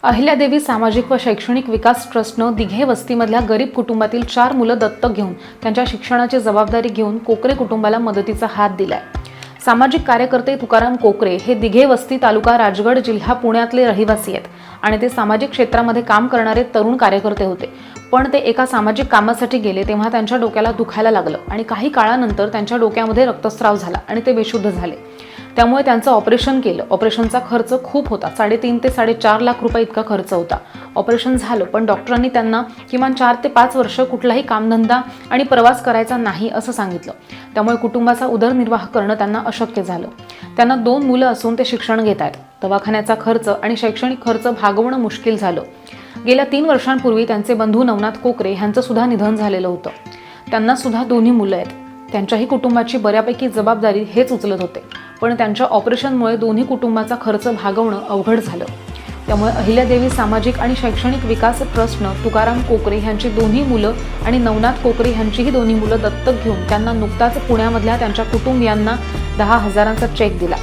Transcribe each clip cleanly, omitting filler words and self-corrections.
अहिल्यादेवी सामाजिक व शैक्षणिक विकास ट्रस्टनं दिघे वस्तीमधल्या गरीब कुटुंबातील 4 मुलं दत्तक घेऊन त्यांच्या शिक्षणाची जबाबदारी घेऊन कोकरे कुटुंबाला मदतीचा हात दिलाय। सामाजिक कार्यकर्ते तुकाराम कोकरे हे दिघे वस्ती तालुका राजगड जिल्हा पुण्यातले रहिवासी आहेत आणि ते सामाजिक क्षेत्रामध्ये काम करणारे तरुण कार्यकर्ते होते। पण ते एका सामाजिक कामासाठी गेले तेव्हा त्यांच्या डोक्याला दुखायला लागलं आणि काही काळानंतर त्यांच्या डोक्यामध्ये रक्तस्राव झाला आणि ते बेशुद्ध झाले। त्यामुळे त्यांचं ऑपरेशन केलं। ऑपरेशनचा खर्च खूप होता, 3.5 ते 4.5 लाख रुपये इतका खर्च होता। ऑपरेशन झालं पण डॉक्टरांनी त्यांना किमान 4 ते 5 वर्ष कुठलाही कामधंदा आणि प्रवास करायचा नाही असं सांगितलं। त्यामुळे कुटुंबाचा उदरनिर्वाह करणं त्यांना अशक्य झालं। त्यांना 2 मुलं असून ते शिक्षण घेत आहेत। दवाखान्याचा खर्च आणि शैक्षणिक खर्च भागवणं मुश्किल झालं। गेल्या 3 वर्षांपूर्वी त्यांचे बंधू नवनाथ कोकरे यांचं सुद्धा निधन झालेलं होतं। त्यांना सुद्धा 2 मुलं आहेत। त्यांच्याही कुटुंबाची बऱ्यापैकी जबाबदारी हेच उचलत होते, पण त्यांच्या ऑपरेशनमुळे दोन्ही कुटुंबाचा खर्च भागवणं अवघड झालं। त्यामुळे अहिल्यादेवी सामाजिक आणि शैक्षणिक विकास ट्रस्टनं तुकाराम कोकरे यांची 2 मुलं आणि नवनाथ कोकरे यांचीही 2 मुलं दत्तक घेऊन त्यांना नुकताच पुण्यामधल्या त्यांच्या कुटुंबियांना 10,000चा चेक दिला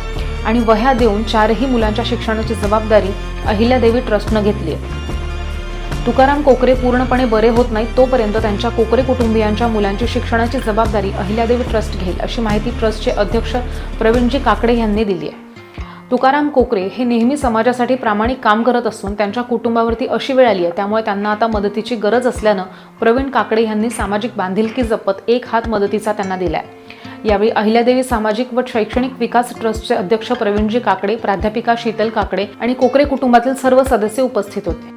आणि वह्या देऊन 4ही मुलांच्या शिक्षणाची जबाबदारी अहिल्यादेवी ट्रस्टनं घेतली आहे। तुकाराम कोकरे पूर्णपणे बरे होत नाहीत तोपर्यंत त्यांच्या कोकरे कुटुंबियांच्या मुलांची शिक्षणाची जबाबदारी अहिल्यादेवी ट्रस्ट घेईल, अशी माहिती ट्रस्टचे अध्यक्ष प्रवीणजी काकडे यांनी दिली आहे। तुकाराम कोकरे हे नेहमी समाजासाठी प्रामाणिक काम करत असून त्यांच्या कुटुंबावरती अशी वेळ आली आहे, त्यामुळे त्यांना आता मदतीची गरज असल्यानं प्रवीण काकडे यांनी सामाजिक बांधिलकी जपत एक हात मदतीचा त्यांना दिलाय। यावेळी अहिल्यादेवी सामाजिक व शैक्षणिक विकास ट्रस्टचे अध्यक्ष प्रवीणजी काकडे, प्राध्यापिका शीतल काकडे आणि कोकरे कुटुंबातील सर्व सदस्य उपस्थित होते।